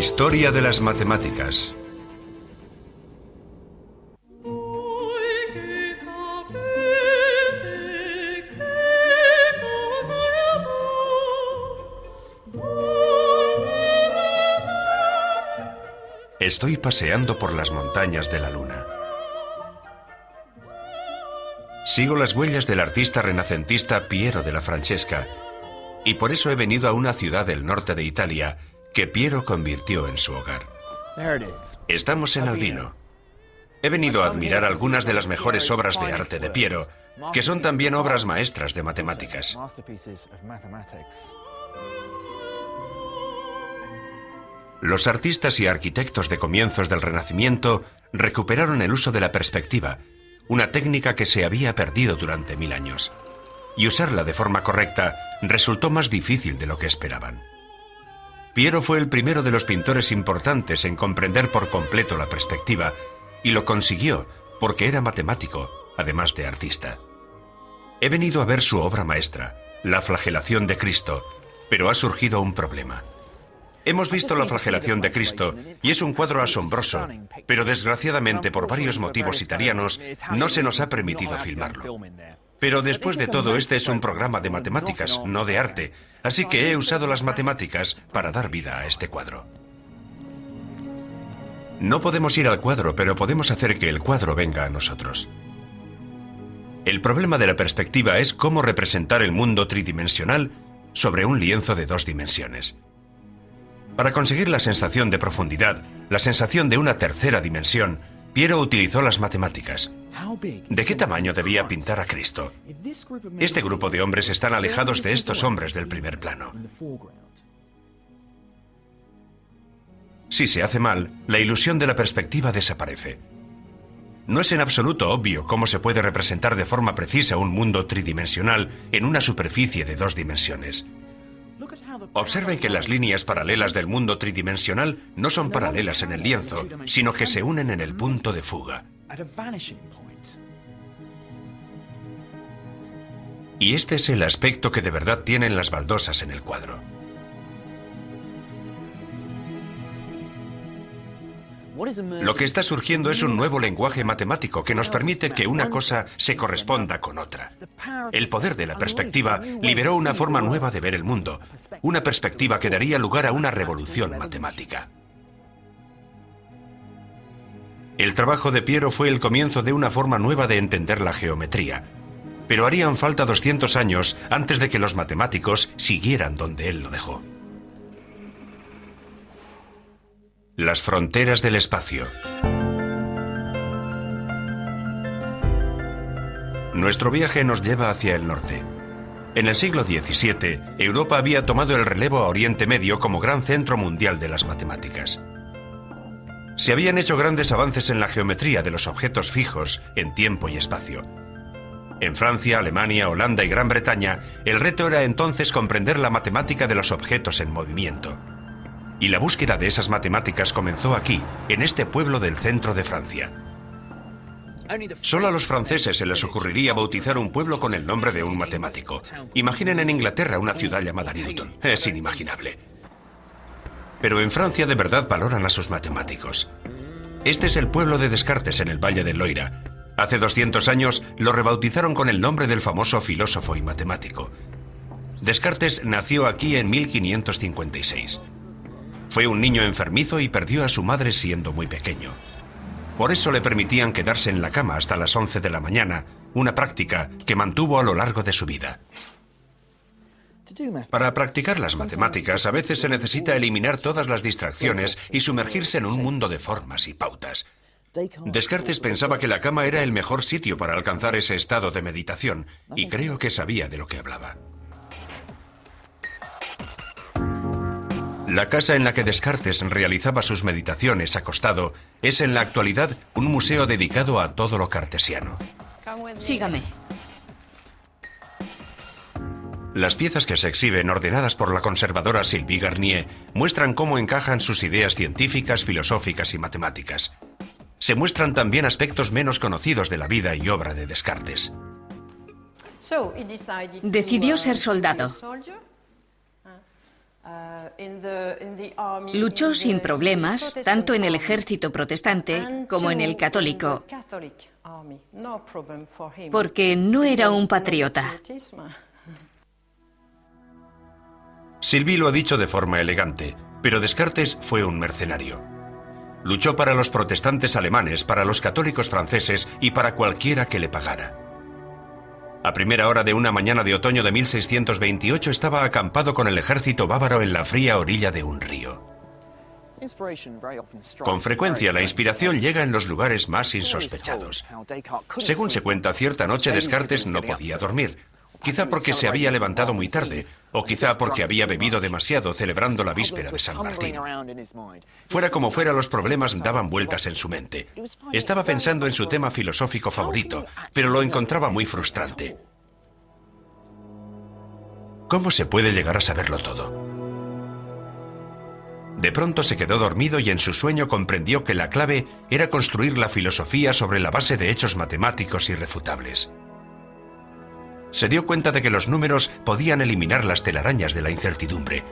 Historia de las matemáticas. Estoy paseando por las montañas de la Luna. Sigo las huellas del artista renacentista Piero della Francesca, y por eso he venido a una ciudad del norte de Italia que Piero convirtió en su hogar. Estamos en Albino. He venido a admirar algunas de las mejores obras de arte de Piero, que son también obras maestras de matemáticas. Los artistas y arquitectos de comienzos del Renacimiento recuperaron el uso de la perspectiva, una técnica que se había perdido durante 1000 años. Y usarla de forma correcta resultó más difícil de lo que esperaban. Piero fue el primero de los pintores importantes en comprender por completo la perspectiva, y lo consiguió porque era matemático, además de artista. He venido a ver su obra maestra, La flagelación de Cristo, pero ha surgido un problema. Hemos visto la flagelación de Cristo y es un cuadro asombroso, pero desgraciadamente por varios motivos italianos no se nos ha permitido filmarlo. Pero después de todo, este es un programa de matemáticas, no de arte, así que he usado las matemáticas para dar vida a este cuadro. No podemos ir al cuadro, pero podemos hacer que el cuadro venga a nosotros. El problema de la perspectiva es cómo representar el mundo tridimensional sobre un lienzo de 2 dimensiones. Para conseguir la sensación de profundidad, la sensación de una tercera dimensión, Piero utilizó las matemáticas. ¿De qué tamaño debía pintar a Cristo? Este grupo de hombres están alejados de estos hombres del primer plano. Si se hace mal, la ilusión de la perspectiva desaparece. No es en absoluto obvio cómo se puede representar de forma precisa un mundo tridimensional en una superficie de 2 dimensiones. Observen que las líneas paralelas del mundo tridimensional no son paralelas en el lienzo, sino que se unen en el punto de fuga. Y este es el aspecto que de verdad tienen las baldosas en el cuadro. Lo que está surgiendo es un nuevo lenguaje matemático que nos permite que una cosa se corresponda con otra. El poder de la perspectiva liberó una forma nueva de ver el mundo, una perspectiva que daría lugar a una revolución matemática. El trabajo de Piero fue el comienzo de una forma nueva de entender la geometría, pero harían falta 200 años antes de que los matemáticos siguieran donde él lo dejó. Las fronteras del espacio. Nuestro viaje nos lleva hacia el norte. En el siglo XVII, Europa había tomado el relevo a Oriente Medio como gran centro mundial de las matemáticas. Se habían hecho grandes avances en la geometría de los objetos fijos en tiempo y espacio. En Francia, Alemania, Holanda y Gran Bretaña, el reto era entonces comprender la matemática de los objetos en movimiento. Y la búsqueda de esas matemáticas comenzó aquí, en este pueblo del centro de Francia. Solo a los franceses se les ocurriría bautizar un pueblo con el nombre de un matemático. Imaginen en Inglaterra una ciudad llamada Newton. Es inimaginable. Pero en Francia de verdad valoran a sus matemáticos. Este es el pueblo de Descartes en el Valle del Loira. Hace 200 años lo rebautizaron con el nombre del famoso filósofo y matemático. Descartes nació aquí en 1556. Fue un niño enfermizo y perdió a su madre siendo muy pequeño. Por eso le permitían quedarse en la cama hasta las 11 de la mañana, una práctica que mantuvo a lo largo de su vida. Para practicar las matemáticas a veces se necesita eliminar todas las distracciones y sumergirse en un mundo de formas y pautas. Descartes pensaba que la cama era el mejor sitio para alcanzar ese estado de meditación, y creo que sabía de lo que hablaba. La casa en la que Descartes realizaba sus meditaciones acostado es en la actualidad un museo dedicado a todo lo cartesiano. Sígame. Las piezas que se exhiben, ordenadas por la conservadora Sylvie Garnier, muestran cómo encajan sus ideas científicas, filosóficas y matemáticas. Se muestran también aspectos menos conocidos de la vida y obra de Descartes. Decidió ser soldado. Luchó sin problemas tanto en el ejército protestante como en el católico, porque no era un patriota. Sylvie lo ha dicho de forma elegante, pero Descartes fue un mercenario. Luchó para los protestantes alemanes, para los católicos franceses y para cualquiera que le pagara. A primera hora de una mañana de otoño de 1628 estaba acampado con el ejército bávaro en la fría orilla de un río. Con frecuencia la inspiración llega en los lugares más insospechados. Según se cuenta, cierta noche Descartes no podía dormir, quizá porque se había levantado muy tarde, o quizá porque había bebido demasiado celebrando la víspera de San Martín. Fuera como fuera, los problemas daban vueltas en su mente. Estaba pensando en su tema filosófico favorito, pero lo encontraba muy frustrante. ¿Cómo se puede llegar a saberlo todo? De pronto se quedó dormido y en su sueño comprendió que la clave era construir la filosofía sobre la base de hechos matemáticos irrefutables. Se dio cuenta de que los números podían eliminar las telarañas de la incertidumbre.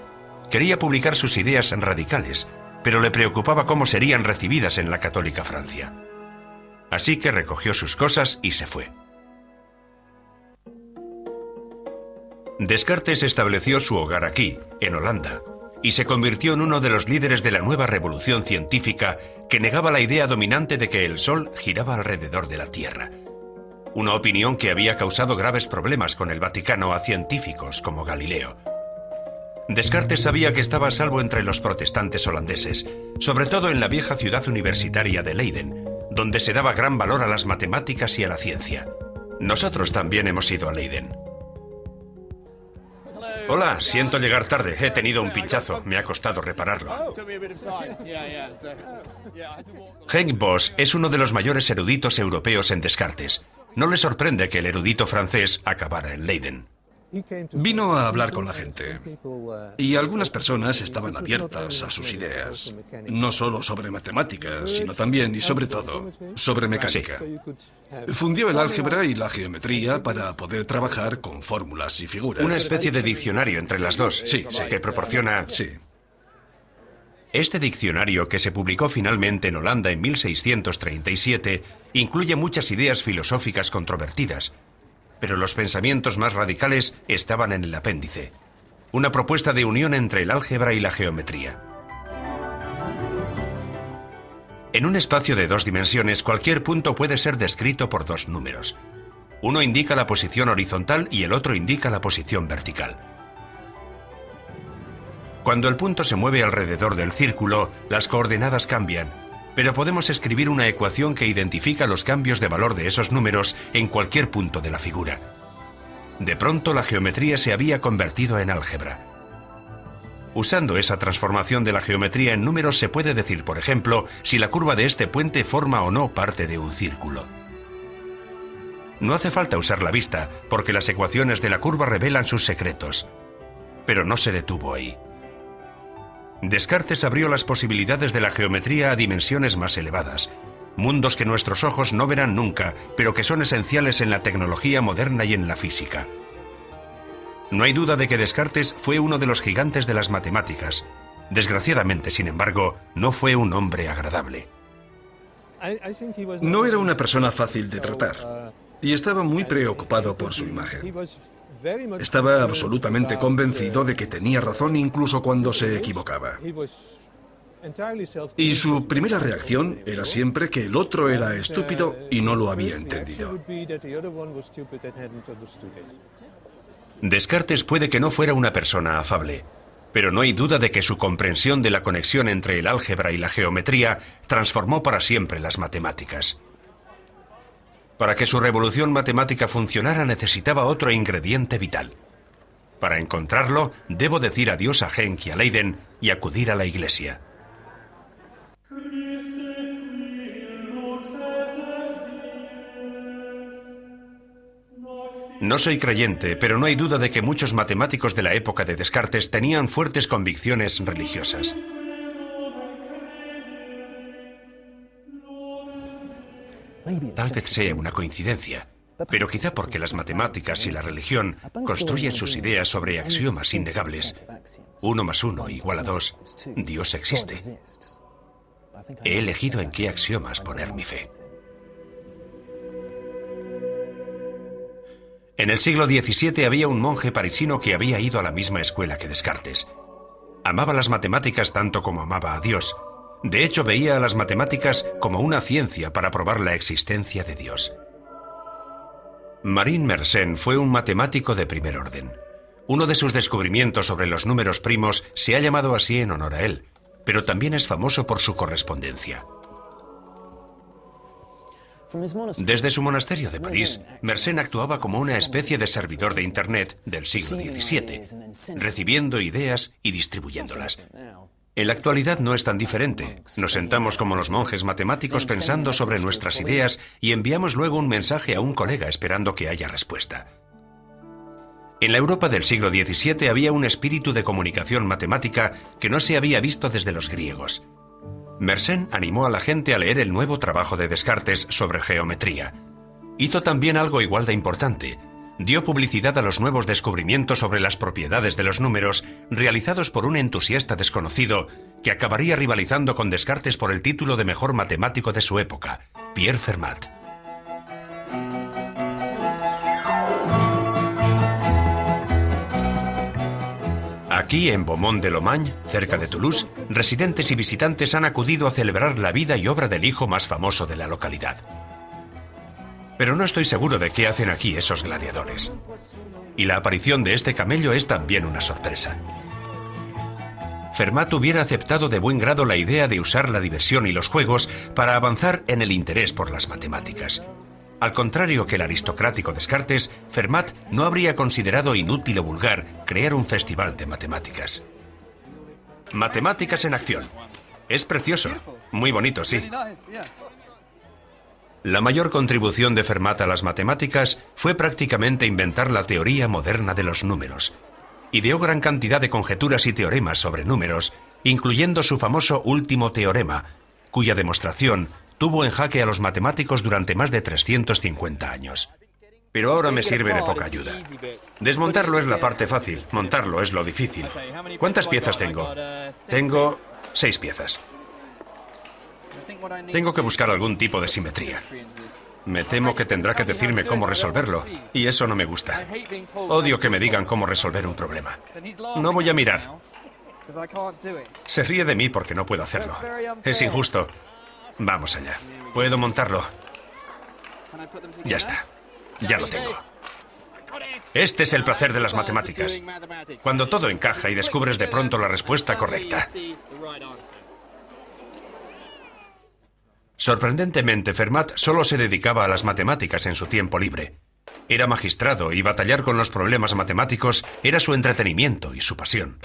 Quería publicar sus ideas radicales, pero le preocupaba cómo serían recibidas en la católica Francia. Así que recogió sus cosas y se fue. Descartes estableció su hogar aquí, en Holanda, y se convirtió en uno de los líderes de la nueva revolución científica que negaba la idea dominante de que el Sol giraba alrededor de la Tierra. Una opinión que había causado graves problemas con el Vaticano a científicos como Galileo. Descartes sabía que estaba a salvo entre los protestantes holandeses, sobre todo en la vieja ciudad universitaria de Leiden, donde se daba gran valor a las matemáticas y a la ciencia. Nosotros también hemos ido a Leiden. Hola, siento llegar tarde. He tenido un pinchazo. Me ha costado repararlo. Henk Bosch es uno de los mayores eruditos europeos en Descartes. No le sorprende que el erudito francés acabara en Leiden. Vino a hablar con la gente y algunas personas estaban abiertas a sus ideas, no solo sobre matemáticas, sino también y sobre todo sobre mecánica. Fundió el álgebra y la geometría para poder trabajar con fórmulas y figuras. Una especie de diccionario entre las dos, sí, que proporciona... Sí. Este diccionario, que se publicó finalmente en Holanda en 1637, incluye muchas ideas filosóficas controvertidas, pero los pensamientos más radicales estaban en el apéndice, una propuesta de unión entre el álgebra y la geometría. En un espacio de dos dimensiones, cualquier punto puede ser descrito por dos números. Uno indica la posición horizontal y el otro indica la posición vertical. Cuando el punto se mueve alrededor del círculo, las coordenadas cambian, pero podemos escribir una ecuación que identifica los cambios de valor de esos números en cualquier punto de la figura. De pronto, la geometría se había convertido en álgebra. Usando esa transformación de la geometría en números se puede decir, por ejemplo, si la curva de este puente forma o no parte de un círculo. No hace falta usar la vista, porque las ecuaciones de la curva revelan sus secretos. Pero no se detuvo ahí. Descartes abrió las posibilidades de la geometría a dimensiones más elevadas, mundos que nuestros ojos no verán nunca, pero que son esenciales en la tecnología moderna y en la física. No hay duda de que Descartes fue uno de los gigantes de las matemáticas. Desgraciadamente, sin embargo, no fue un hombre agradable. No era una persona fácil de tratar y estaba muy preocupado por su imagen. Estaba absolutamente convencido de que tenía razón incluso cuando se equivocaba. Y su primera reacción era siempre que el otro era estúpido y no lo había entendido. Descartes puede que no fuera una persona afable, pero no hay duda de que su comprensión de la conexión entre el álgebra y la geometría transformó para siempre las matemáticas. Para que su revolución matemática funcionara necesitaba otro ingrediente vital. Para encontrarlo, debo decir adiós a Henk y a Leiden y acudir a la iglesia. No soy creyente, pero no hay duda de que muchos matemáticos de la época de Descartes tenían fuertes convicciones religiosas. Tal vez sea una coincidencia, Pero quizá porque las matemáticas y la religión construyen sus ideas sobre axiomas innegables. 1 más 1 igual a 2. Dios existe. He elegido en qué axiomas poner mi fe. En el siglo XVII había un monje parisino que había ido a la misma escuela que Descartes. Amaba las matemáticas tanto como amaba a Dios. De hecho, veía a las matemáticas como una ciencia para probar la existencia de Dios. Marin Mersenne fue un matemático de primer orden. Uno de sus descubrimientos sobre los números primos se ha llamado así en honor a él, pero también es famoso por su correspondencia. Desde su monasterio de París, Mersenne actuaba como una especie de servidor de Internet del siglo XVII, recibiendo ideas y distribuyéndolas. En la actualidad no es tan diferente. Nos sentamos como los monjes matemáticos pensando sobre nuestras ideas y enviamos luego un mensaje a un colega esperando que haya respuesta. En la Europa del siglo XVII había un espíritu de comunicación matemática que no se había visto desde los griegos. Mersenne animó a la gente a leer el nuevo trabajo de Descartes sobre geometría. Hizo también algo igual de importante. Dio publicidad a los nuevos descubrimientos sobre las propiedades de los números realizados por un entusiasta desconocido que acabaría rivalizando con Descartes por el título de mejor matemático de su época, Pierre Fermat. Aquí, en Beaumont-de-Lomagne, cerca de Toulouse, residentes y visitantes han acudido a celebrar la vida y obra del hijo más famoso de la localidad. Pero no estoy seguro de qué hacen aquí esos gladiadores. Y la aparición de este camello es también una sorpresa. Fermat hubiera aceptado de buen grado la idea de usar la diversión y los juegos para avanzar en el interés por las matemáticas. Al contrario que el aristocrático Descartes, Fermat no habría considerado inútil o vulgar crear un festival de matemáticas. Matemáticas en acción. Es precioso. Muy bonito, sí. La mayor contribución de Fermat a las matemáticas fue prácticamente inventar la teoría moderna de los números. Ideó gran cantidad de conjeturas y teoremas sobre números, incluyendo su famoso último teorema, cuya demostración tuvo en jaque a los matemáticos durante más de 350 años. Pero ahora me sirve de poca ayuda. Desmontarlo es la parte fácil, montarlo es lo difícil. ¿Cuántas piezas tengo? Tengo 6 piezas. Tengo que buscar algún tipo de simetría. Me temo que tendrá que decirme cómo resolverlo, y eso no me gusta. Odio que me digan cómo resolver un problema. No voy a mirar. Se ríe de mí porque no puedo hacerlo. Es injusto. Vamos allá. Puedo montarlo. Ya está. Ya lo tengo. Este es el placer de las matemáticas. Cuando todo encaja y descubres de pronto la respuesta correcta. Sorprendentemente, Fermat solo se dedicaba a las matemáticas en su tiempo libre. Era magistrado y batallar con los problemas matemáticos era su entretenimiento y su pasión.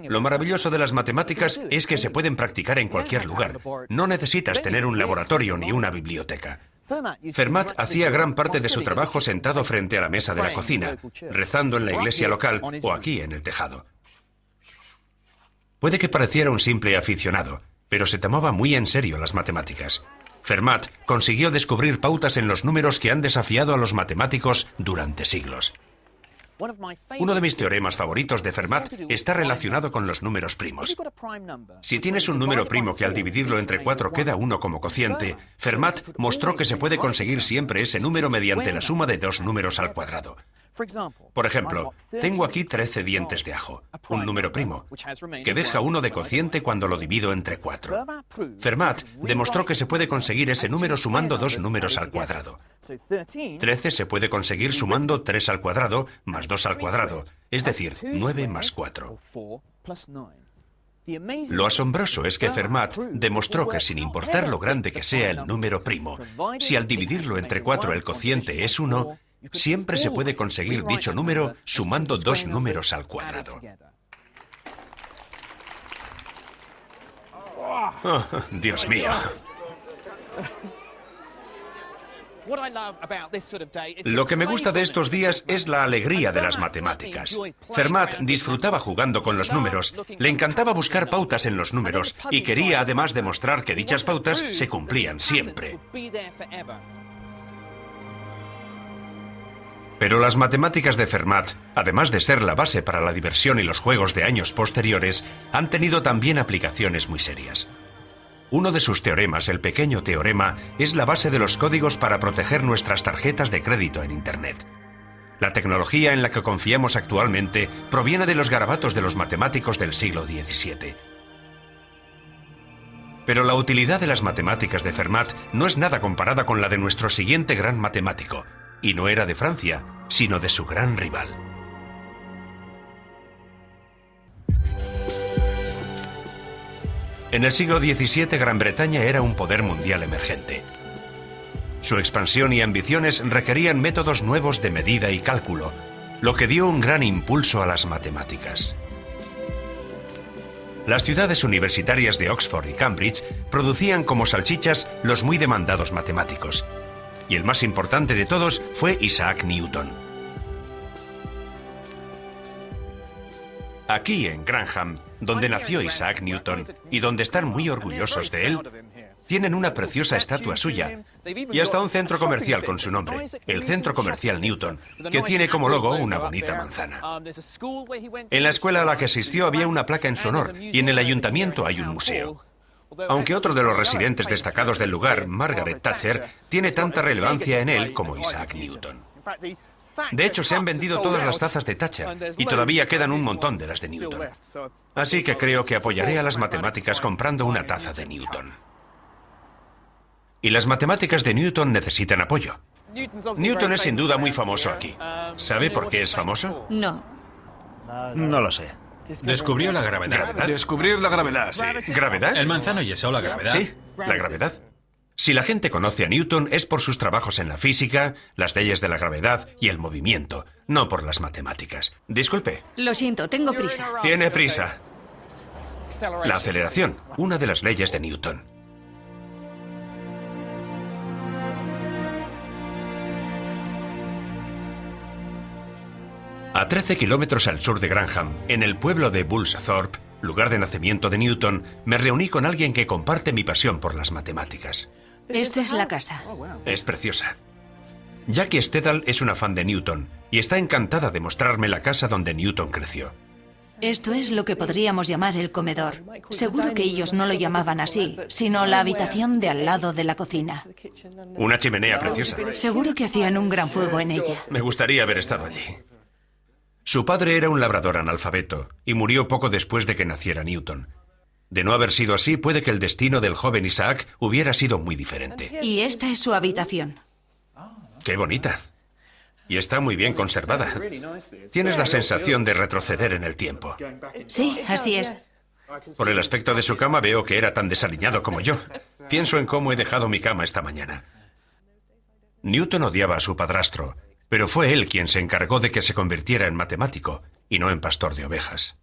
Lo maravilloso de las matemáticas es que se pueden practicar en cualquier lugar. No necesitas tener un laboratorio ni una biblioteca. Fermat hacía gran parte de su trabajo sentado frente a la mesa de la cocina, rezando en la iglesia local o aquí en el tejado. Puede que pareciera un simple aficionado, pero se tomaba muy en serio las matemáticas. Fermat consiguió descubrir pautas en los números que han desafiado a los matemáticos durante siglos. Uno de mis teoremas favoritos de Fermat está relacionado con los números primos. Si tienes un número primo que al dividirlo entre 4 queda 1 como cociente, Fermat mostró que se puede conseguir siempre ese número mediante la suma de 2 números al cuadrado. Por ejemplo, tengo aquí 13 dientes de ajo, un número primo, que deja 1 de cociente cuando lo divido entre 4. Fermat demostró que se puede conseguir ese número sumando 2 números al cuadrado. 13 se puede conseguir sumando 3 al cuadrado más 2 al cuadrado, es decir, 9 más 4. Lo asombroso es que Fermat demostró que sin importar lo grande que sea el número primo, si al dividirlo entre 4 el cociente es 1, siempre se puede conseguir dicho número sumando 2 números al cuadrado. Oh, Dios mío. Lo que me gusta de estos días es la alegría de las matemáticas. Fermat disfrutaba jugando con los números, le encantaba buscar pautas en los números y quería además demostrar que dichas pautas se cumplían siempre. Pero las matemáticas de Fermat, además de ser la base para la diversión y los juegos de años posteriores, han tenido también aplicaciones muy serias. Uno de sus teoremas, el pequeño teorema, es la base de los códigos para proteger nuestras tarjetas de crédito en Internet. La tecnología en la que confiamos actualmente proviene de los garabatos de los matemáticos del siglo XVII. Pero la utilidad de las matemáticas de Fermat no es nada comparada con la de nuestro siguiente gran matemático, y no era de Francia, sino de su gran rival. En el siglo XVII, Gran Bretaña era un poder mundial emergente. Su expansión y ambiciones requerían métodos nuevos de medida y cálculo, lo que dio un gran impulso a las matemáticas. Las ciudades universitarias de Oxford y Cambridge producían como salchichas los muy demandados matemáticos, y el más importante de todos fue Isaac Newton. Aquí en Grantham, donde nació Isaac Newton y donde están muy orgullosos de él, tienen una preciosa estatua suya y hasta un centro comercial con su nombre, el Centro Comercial Newton, que tiene como logo una bonita manzana. En la escuela a la que asistió había una placa en su honor y en el ayuntamiento hay un museo. Aunque otro de los residentes destacados del lugar, Margaret Thatcher, tiene tanta relevancia en él como Isaac Newton. De hecho, se han vendido todas las tazas de Thatcher y todavía quedan un montón de las de Newton. Así que creo que apoyaré a las matemáticas comprando una taza de Newton. Y las matemáticas de Newton necesitan apoyo. Newton es sin duda muy famoso aquí. ¿Sabe por qué es famoso? No. No lo sé. Descubrió la gravedad. Descubrir la gravedad, sí. ¿Gravedad? El manzano yesó la gravedad. Sí, la gravedad. Si la gente conoce a Newton es por sus trabajos en la física, las leyes de la gravedad y el movimiento, no por las matemáticas. Disculpe. Lo siento, tengo prisa. Tiene prisa. La aceleración, una de las leyes de Newton. A 13 kilómetros al sur de Grantham, en el pueblo de Bullsthorpe, lugar de nacimiento de Newton, me reuní con alguien que comparte mi pasión por las matemáticas. Esta es la casa. Es preciosa. Jackie Stedall es una fan de Newton y está encantada de mostrarme la casa donde Newton creció. Esto es lo que podríamos llamar el comedor. Seguro que ellos no lo llamaban así, sino la habitación de al lado de la cocina. Una chimenea preciosa. Seguro que hacían un gran fuego en ella. Me gustaría haber estado allí. Su padre era un labrador analfabeto y murió poco después de que naciera Newton. De no haber sido así, puede que el destino del joven Isaac hubiera sido muy diferente. Y esta es su habitación. ¡Qué bonita! Y está muy bien conservada. Tienes la sensación de retroceder en el tiempo. Sí, así es. Por el aspecto de su cama veo que era tan desaliñado como yo. Pienso en cómo he dejado mi cama esta mañana. Newton odiaba a su padrastro, pero fue él quien se encargó de que se convirtiera en matemático y no en pastor de ovejas.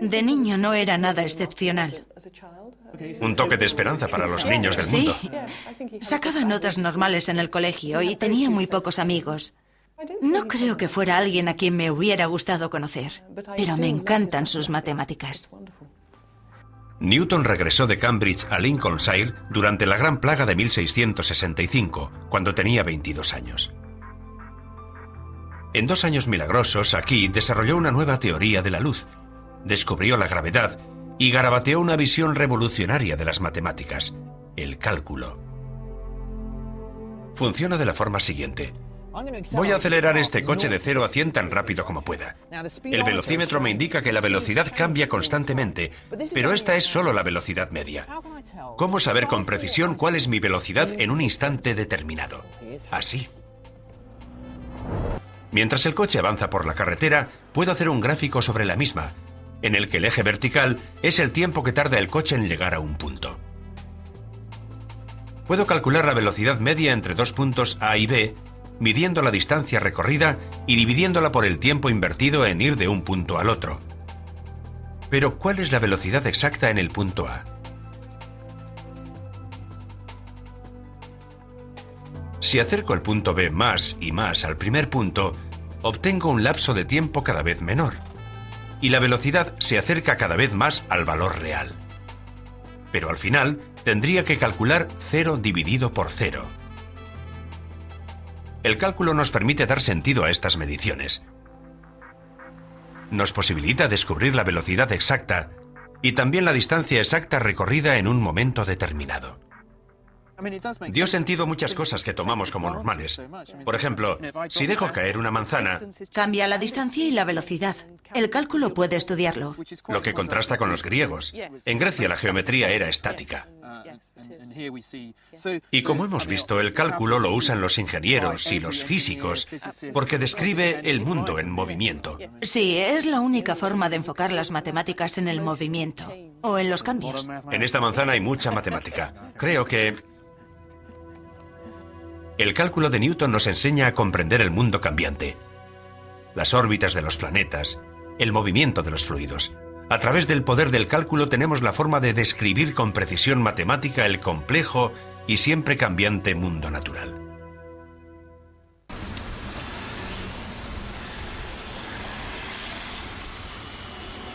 De niño no era nada excepcional. Un toque de esperanza para los niños del mundo. Sí. Sacaba notas normales en el colegio y tenía muy pocos amigos. No creo que fuera alguien a quien me hubiera gustado conocer, pero me encantan sus matemáticas. Newton regresó de Cambridge a Lincolnshire durante la Gran Plaga de 1665, cuando tenía 22 años. En 2 años milagrosos, aquí desarrolló una nueva teoría de la luz, descubrió la gravedad y garabateó una visión revolucionaria de las matemáticas, el cálculo. Funciona de la forma siguiente. Voy a acelerar este coche de 0 a 100 tan rápido como pueda. El velocímetro me indica que la velocidad cambia constantemente, pero esta es solo la velocidad media. ¿Cómo saber con precisión cuál es mi velocidad en un instante determinado? Así. Mientras el coche avanza por la carretera, puedo hacer un gráfico sobre la misma, en el que el eje vertical es el tiempo que tarda el coche en llegar a un punto. Puedo calcular la velocidad media entre 2 puntos A y B, midiendo la distancia recorrida y dividiéndola por el tiempo invertido en ir de un punto al otro. Pero, ¿cuál es la velocidad exacta en el punto A? Si acerco el punto B más y más al primer punto, obtengo un lapso de tiempo cada vez menor, y la velocidad se acerca cada vez más al valor real. Pero al final, tendría que calcular 0 dividido por 0. El cálculo nos permite dar sentido a estas mediciones. Nos posibilita descubrir la velocidad exacta y también la distancia exacta recorrida en un momento determinado. Dio sentido a muchas cosas que tomamos como normales. Por ejemplo, si dejo caer una manzana, Cambia la distancia y la velocidad. El cálculo puede estudiarlo. lo que contrasta con los griegos. En Grecia la geometría era estática. Y como hemos visto, el cálculo lo usan los ingenieros y los físicos porque describe el mundo en movimiento. Sí, es la única forma de enfocar las matemáticas en el movimiento o en los cambios. En esta manzana hay mucha matemática. Creo que el cálculo de Newton nos enseña a comprender el mundo cambiante, las órbitas de los planetas, el movimiento de los fluidos. A través del poder del cálculo tenemos la forma de describir con precisión matemática el complejo y siempre cambiante mundo natural.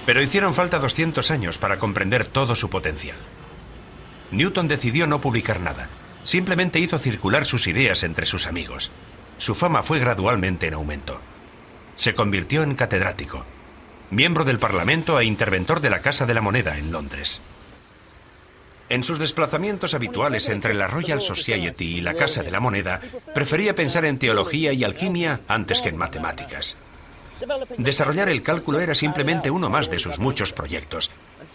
Pero hicieron falta 200 años para comprender todo su potencial. Newton decidió no publicar nada. Simplemente hizo circular sus ideas entre sus amigos. Su fama fue gradualmente en aumento. Se convirtió en catedrático, miembro del Parlamento e interventor de la Casa de la Moneda en Londres. En sus desplazamientos habituales entre la Royal Society y la Casa de la Moneda, prefería pensar en teología y alquimia antes que en matemáticas. Desarrollar el cálculo era simplemente uno más de sus muchos proyectos,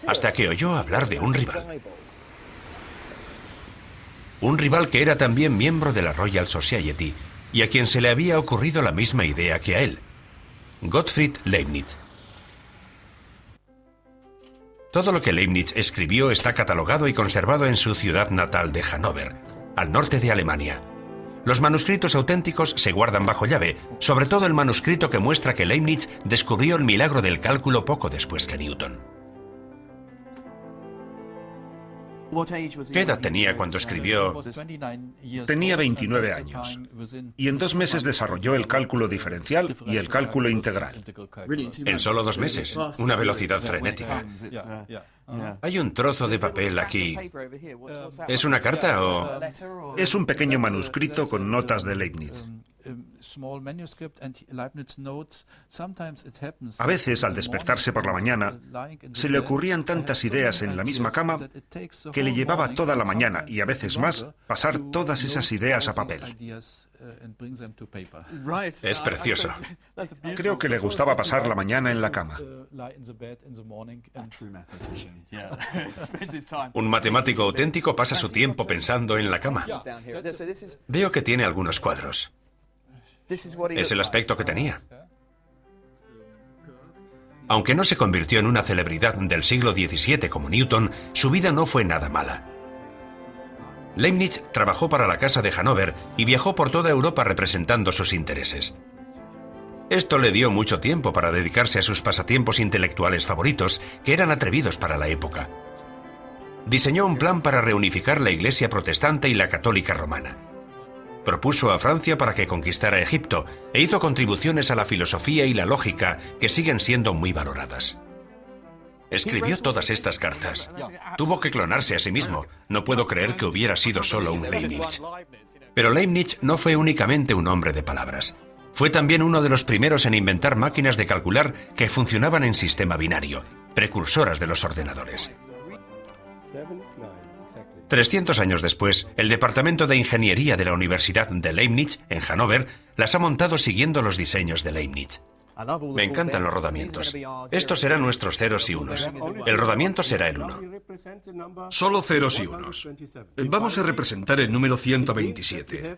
hasta que oyó hablar de un rival. Un rival que era también miembro de la Royal Society y a quien se le había ocurrido la misma idea que a él: Gottfried Leibniz. Todo lo que Leibniz escribió está catalogado y conservado en su ciudad natal de Hannover, al norte de Alemania. Los manuscritos auténticos se guardan bajo llave, sobre todo el manuscrito que muestra que Leibniz descubrió el milagro del cálculo poco después que Newton. ¿Qué edad tenía cuando escribió? Tenía 29 años y en 2 meses desarrolló el cálculo diferencial y el cálculo integral. En solo 2 meses, una velocidad frenética. Hay un trozo de papel aquí. ¿Es una carta o...? Es un pequeño manuscrito con notas de Leibniz. A veces, al despertarse por la mañana, se le ocurrían tantas ideas en la misma cama que le llevaba toda la mañana y a veces más pasar todas esas ideas a papel. Es precioso. Creo que le gustaba pasar la mañana en la cama. Un matemático auténtico pasa su tiempo pensando en la cama. Veo que tiene algunos cuadros. Es el aspecto que tenía. Aunque no se convirtió en una celebridad del siglo XVII como Newton, su vida no fue nada mala. Leibniz trabajó para la Casa de Hannover y viajó por toda Europa representando sus intereses. Esto le dio mucho tiempo para dedicarse a sus pasatiempos intelectuales favoritos, que eran atrevidos para la época. Diseñó un plan para reunificar la Iglesia protestante y la católica romana. Propuso a Francia para que conquistara Egipto e hizo contribuciones a la filosofía y la lógica que siguen siendo muy valoradas. Escribió todas estas cartas. Tuvo que clonarse a sí mismo. No puedo creer que hubiera sido solo un Leibniz. Pero Leibniz no fue únicamente un hombre de palabras. Fue también uno de los primeros en inventar máquinas de calcular que funcionaban en sistema binario, precursoras de los ordenadores. 300 años después, el Departamento de Ingeniería de la Universidad de Leibniz, en Hannover, las ha montado siguiendo los diseños de Leibniz. Me encantan los rodamientos. Estos serán nuestros ceros y unos. El rodamiento será el 1. Solo ceros y unos. Vamos a representar el número 127.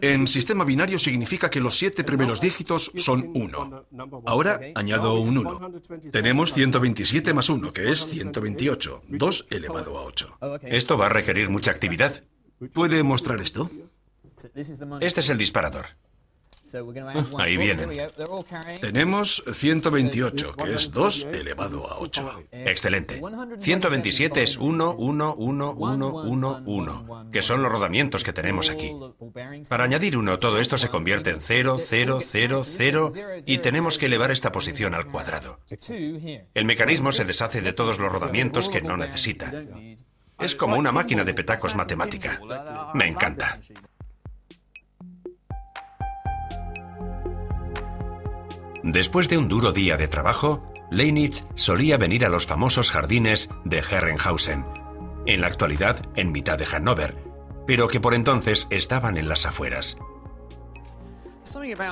En sistema binario significa que los 7 primeros dígitos son 1. Ahora añado un 1. Tenemos 127 más 1, que es 128. 2 elevado a 8. Esto va a requerir mucha actividad. ¿Puede mostrar esto? Este es el disparador. Ahí vienen. Tenemos 128, que es 2 elevado a 8. Excelente. 127 es 1, 1, 1, 1, 1, 1, que son los rodamientos que tenemos aquí. Para añadir 1, todo esto se convierte en 0, 0, 0, 0, y tenemos que elevar esta posición al cuadrado. El mecanismo se deshace de todos los rodamientos que no necesita. Es como una máquina de petacos matemática. Me encanta. Después de un duro día de trabajo, Leibniz solía venir a los famosos jardines de Herrenhausen, en la actualidad en mitad de Hannover, pero que por entonces estaban en las afueras.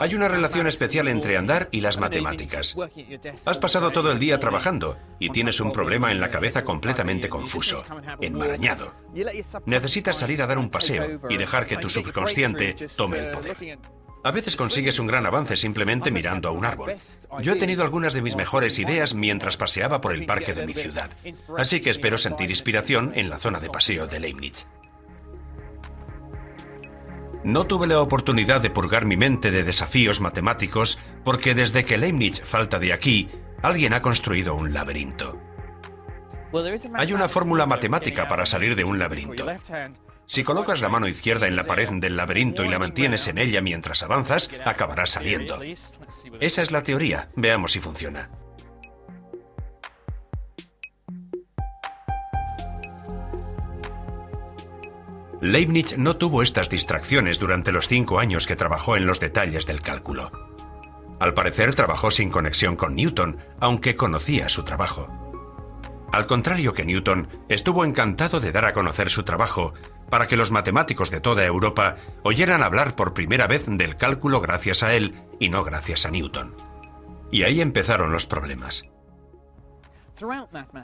Hay una relación especial entre andar y las matemáticas. Has pasado todo el día trabajando y tienes un problema en la cabeza completamente confuso, enmarañado. Necesitas salir a dar un paseo y dejar que tu subconsciente tome el poder. A veces consigues un gran avance simplemente mirando a un árbol. Yo he tenido algunas de mis mejores ideas mientras paseaba por el parque de mi ciudad, así que espero sentir inspiración en la zona de paseo de Leibniz. No tuve la oportunidad de purgar mi mente de desafíos matemáticos porque desde que Leibniz falta de aquí, alguien ha construido un laberinto. Hay una fórmula matemática para salir de un laberinto. Si colocas la mano izquierda en la pared del laberinto y la mantienes en ella mientras avanzas, acabarás saliendo. Esa es la teoría. Veamos si funciona. Leibniz no tuvo estas distracciones durante los 5 años que trabajó en los detalles del cálculo. Al parecer trabajó sin conexión con Newton, aunque conocía su trabajo. Al contrario que Newton, estuvo encantado de dar a conocer su trabajo para que los matemáticos de toda Europa oyeran hablar por primera vez del cálculo gracias a él y no gracias a Newton. Y ahí empezaron los problemas.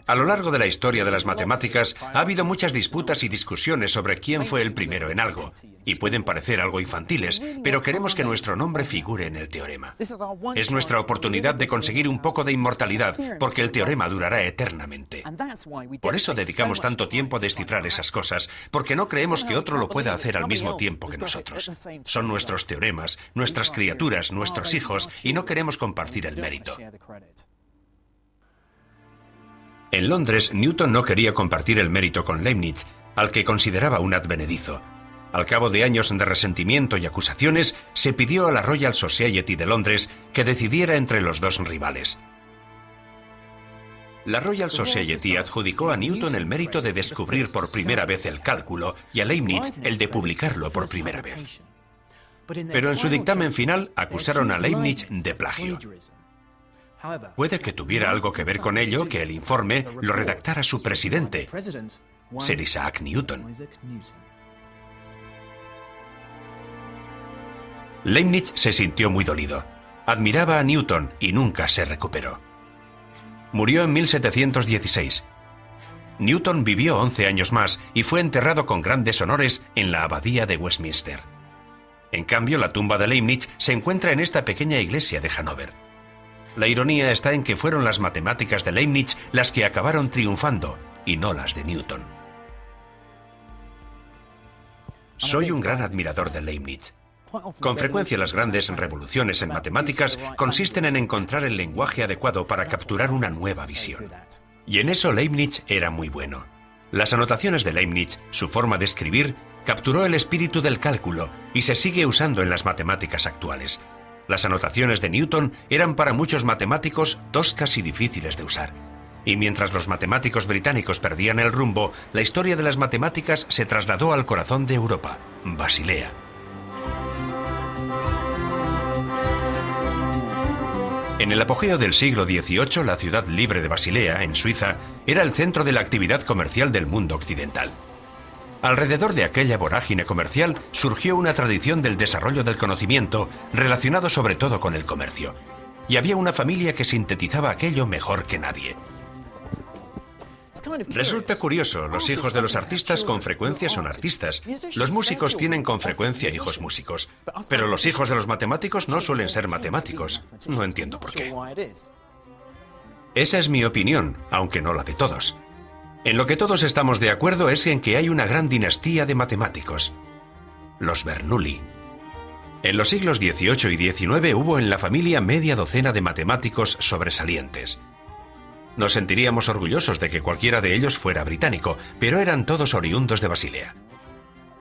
A lo largo de la historia de las matemáticas ha habido muchas disputas y discusiones sobre quién fue el primero en algo, y pueden parecer algo infantiles, pero queremos que nuestro nombre figure en el teorema. Es nuestra oportunidad de conseguir un poco de inmortalidad, porque el teorema durará eternamente. Por eso dedicamos tanto tiempo a descifrar esas cosas, porque no creemos que otro lo pueda hacer al mismo tiempo que nosotros. Son nuestros teoremas, nuestras criaturas, nuestros hijos, y no queremos compartir el mérito. En Londres, Newton no quería compartir el mérito con Leibniz, al que consideraba un advenedizo. Al cabo de años de resentimiento y acusaciones, se pidió a la Royal Society de Londres que decidiera entre los dos rivales. La Royal Society adjudicó a Newton el mérito de descubrir por primera vez el cálculo y a Leibniz el de publicarlo por primera vez. Pero en su dictamen final acusaron a Leibniz de plagio. Puede que tuviera algo que ver con ello que el informe lo redactara su presidente, Sir Isaac Newton. Leibniz se sintió muy dolido. Admiraba a Newton y nunca se recuperó. Murió en 1716. Newton vivió 11 años más y fue enterrado con grandes honores en la abadía de Westminster. En cambio, la tumba de Leibniz se encuentra en esta pequeña iglesia de Hannover. La ironía está en que fueron las matemáticas de Leibniz las que acabaron triunfando, y no las de Newton. Soy un gran admirador de Leibniz. Con frecuencia las grandes revoluciones en matemáticas consisten en encontrar el lenguaje adecuado para capturar una nueva visión. Y en eso Leibniz era muy bueno. Las anotaciones de Leibniz, su forma de escribir, capturó el espíritu del cálculo y se sigue usando en las matemáticas actuales. Las anotaciones de Newton eran para muchos matemáticos toscas y difíciles de usar. Y mientras los matemáticos británicos perdían el rumbo, la historia de las matemáticas se trasladó al corazón de Europa, Basilea. En el apogeo del siglo XVIII, la ciudad libre de Basilea, en Suiza, era el centro de la actividad comercial del mundo occidental. Alrededor de aquella vorágine comercial surgió una tradición del desarrollo del conocimiento relacionado sobre todo con el comercio. Y había una familia que sintetizaba aquello mejor que nadie. Resulta curioso, los hijos de los artistas con frecuencia son artistas. Los músicos tienen con frecuencia hijos músicos. Pero los hijos de los matemáticos no suelen ser matemáticos. No entiendo por qué. Esa es mi opinión, aunque no la de todos. En lo que todos estamos de acuerdo es en que hay una gran dinastía de matemáticos, los Bernoulli. En los siglos XVIII y XIX hubo en la familia media docena de matemáticos sobresalientes. Nos sentiríamos orgullosos de que cualquiera de ellos fuera británico, pero eran todos oriundos de Basilea.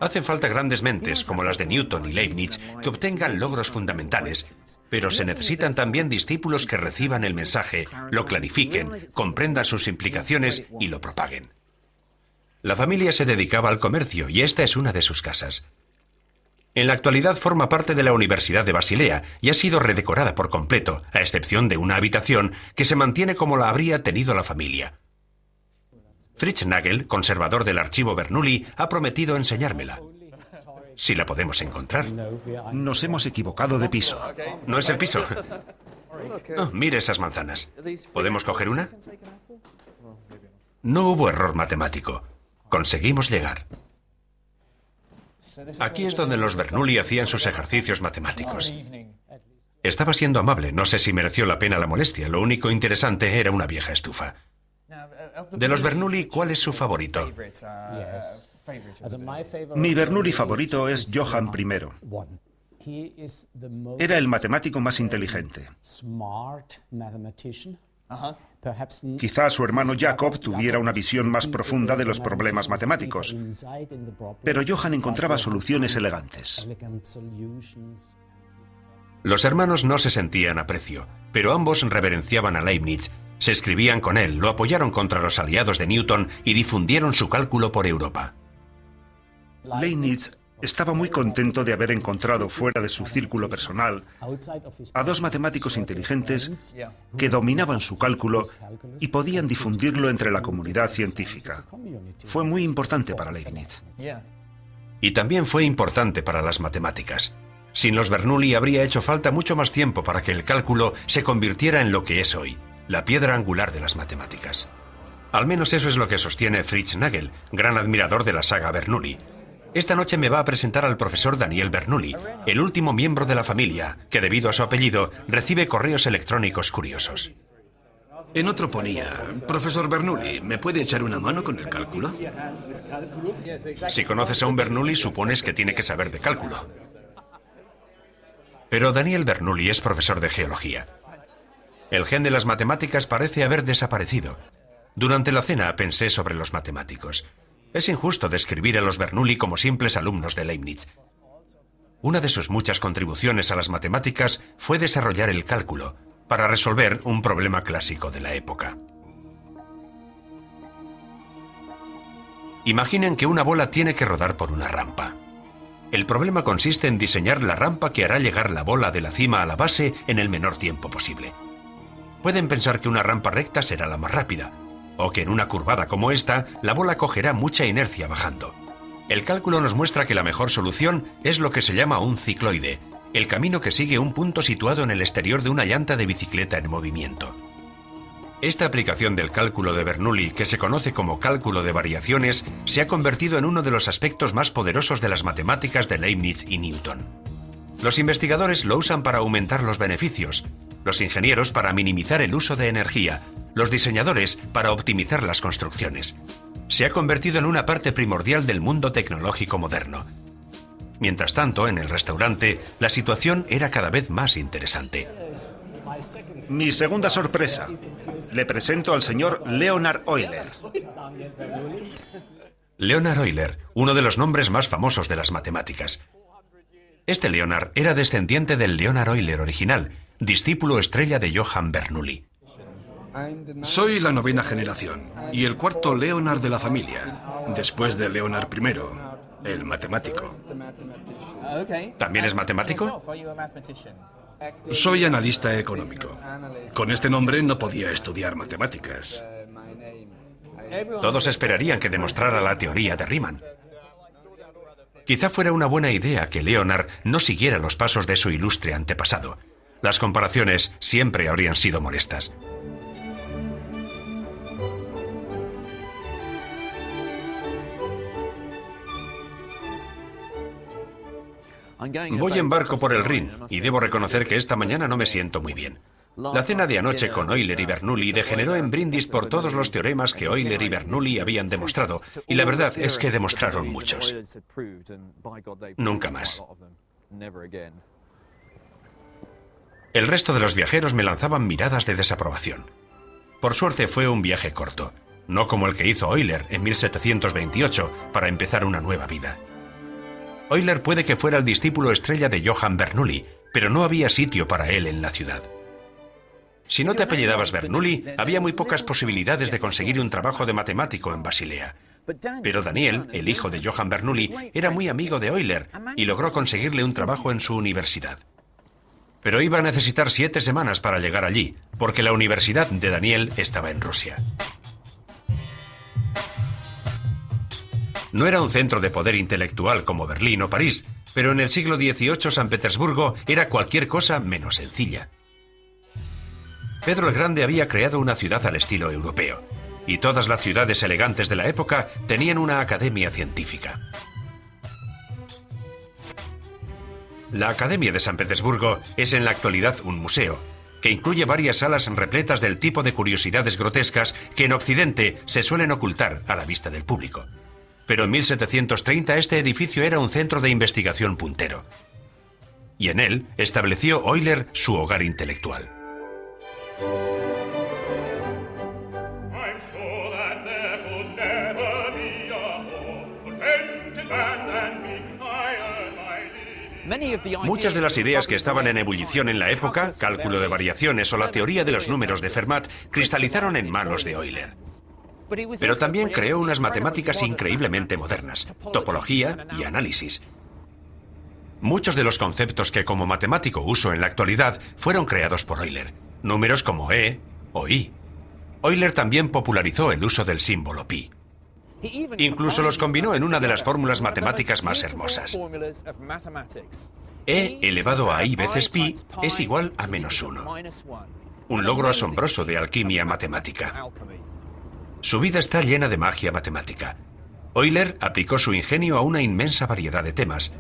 Hacen falta grandes mentes, como las de Newton y Leibniz, que obtengan logros fundamentales, pero se necesitan también discípulos que reciban el mensaje, lo clarifiquen, comprendan sus implicaciones y lo propaguen. La familia se dedicaba al comercio y esta es una de sus casas. En la actualidad forma parte de la Universidad de Basilea y ha sido redecorada por completo, a excepción de una habitación que se mantiene como la habría tenido la familia. Fritz Nagel, conservador del archivo Bernoulli, ha prometido enseñármela. Si la podemos encontrar. Nos hemos equivocado de piso. No es el piso. Oh, mire esas manzanas. ¿Podemos coger una? No hubo error matemático. Conseguimos llegar. Aquí es donde los Bernoulli hacían sus ejercicios matemáticos. Estaba siendo amable, no sé si mereció la pena la molestia. Lo único interesante era una vieja estufa. De los Bernoulli, ¿cuál es su favorito? Mi Bernoulli favorito es Johann I. Era el matemático más inteligente. Quizá su hermano Jacob tuviera una visión más profunda de los problemas matemáticos, pero Johann encontraba soluciones elegantes. Los hermanos no se sentían a precio, pero ambos reverenciaban a Leibniz, se escribían con él, lo apoyaron contra los aliados de Newton y difundieron su cálculo por Europa. Leibniz estaba muy contento de haber encontrado fuera de su círculo personal a dos matemáticos inteligentes que dominaban su cálculo y podían difundirlo entre la comunidad científica. Fue muy importante para Leibniz. Y también fue importante para las matemáticas. Sin los Bernoulli habría hecho falta mucho más tiempo para que el cálculo se convirtiera en lo que es hoy, la piedra angular de las matemáticas. Al menos eso es lo que sostiene Fritz Nagel, gran admirador de la saga Bernoulli. Esta noche me va a presentar al profesor Daniel Bernoulli, el último miembro de la familia, que debido a su apellido recibe correos electrónicos curiosos. En otro ponía, profesor Bernoulli, ¿me puede echar una mano con el cálculo? Si conoces a un Bernoulli, supones que tiene que saber de cálculo. Pero Daniel Bernoulli es profesor de geología. El gen de las matemáticas parece haber desaparecido. Durante la cena pensé sobre los matemáticos. Es injusto describir a los Bernoulli como simples alumnos de Leibniz. Una de sus muchas contribuciones a las matemáticas fue desarrollar el cálculo para resolver un problema clásico de la época. Imaginen que una bola tiene que rodar por una rampa. El problema consiste en diseñar la rampa que hará llegar la bola de la cima a la base en el menor tiempo posible. Pueden pensar que una rampa recta será la más rápida, o que en una curvada como esta, la bola cogerá mucha inercia bajando. El cálculo nos muestra que la mejor solución es lo que se llama un cicloide, el camino que sigue un punto situado en el exterior de una llanta de bicicleta en movimiento. Esta aplicación del cálculo de Bernoulli, que se conoce como cálculo de variaciones, se ha convertido en uno de los aspectos más poderosos de las matemáticas de Leibniz y Newton. Los investigadores lo usan para aumentar los beneficios, los ingenieros para minimizar el uso de energía, los diseñadores para optimizar las construcciones. Se ha convertido en una parte primordial del mundo tecnológico moderno. Mientras tanto, en el restaurante, la situación era cada vez más interesante. Mi segunda sorpresa. Le presento al señor Leonhard Euler. Leonhard Euler, uno de los nombres más famosos de las matemáticas. Este Leonhard era descendiente del Leonhard Euler original, discípulo estrella de Johann Bernoulli. Soy la 9ª generación y el cuarto Leonhard de la familia, después de Leonhard I, el matemático. ¿También es matemático? Soy analista económico. Con este nombre no podía estudiar matemáticas. Todos esperarían que demostrara la teoría de Riemann. Quizá fuera una buena idea que Leonhard no siguiera los pasos de su ilustre antepasado. Las comparaciones siempre habrían sido molestas. Voy en barco por el Rin y debo reconocer que esta mañana no me siento muy bien. La cena de anoche con Euler y Bernoulli degeneró en brindis por todos los teoremas que Euler y Bernoulli habían demostrado, y la verdad es que demostraron muchos. Nunca más. El resto de los viajeros me lanzaban miradas de desaprobación. Por suerte fue un viaje corto, no como el que hizo Euler en 1728 para empezar una nueva vida. Euler puede que fuera el discípulo estrella de Johann Bernoulli, pero no había sitio para él en la ciudad. Si no te apellidabas Bernoulli, había muy pocas posibilidades de conseguir un trabajo de matemático en Basilea. Pero Daniel, el hijo de Johann Bernoulli, era muy amigo de Euler y logró conseguirle un trabajo en su universidad. Pero iba a necesitar 7 semanas para llegar allí, porque la universidad de Daniel estaba en Rusia. No era un centro de poder intelectual como Berlín o París, pero en el siglo XVIII San Petersburgo era cualquier cosa menos sencilla. Pedro el Grande había creado una ciudad al estilo europeo, y todas las ciudades elegantes de la época tenían una academia científica. La Academia de San Petersburgo es en la actualidad un museo, que incluye varias salas repletas del tipo de curiosidades grotescas que en Occidente se suelen ocultar a la vista del público. Pero en 1730 este edificio era un centro de investigación puntero. Y en él estableció Euler su hogar intelectual. Muchas de las ideas que estaban en ebullición en la época, cálculo de variaciones o la teoría de los números de Fermat, cristalizaron en manos de Euler. Pero también creó unas matemáticas increíblemente modernas, topología y análisis. Muchos de los conceptos que como matemático uso en la actualidad fueron creados por Euler, números como E o I. Euler también popularizó el uso del símbolo pi. Incluso los combinó en una de las fórmulas matemáticas más hermosas. E elevado a I veces pi es igual a -1. Un logro asombroso de alquimia matemática. Su vida está llena de magia matemática. Euler aplicó su ingenio a una inmensa variedad de temas,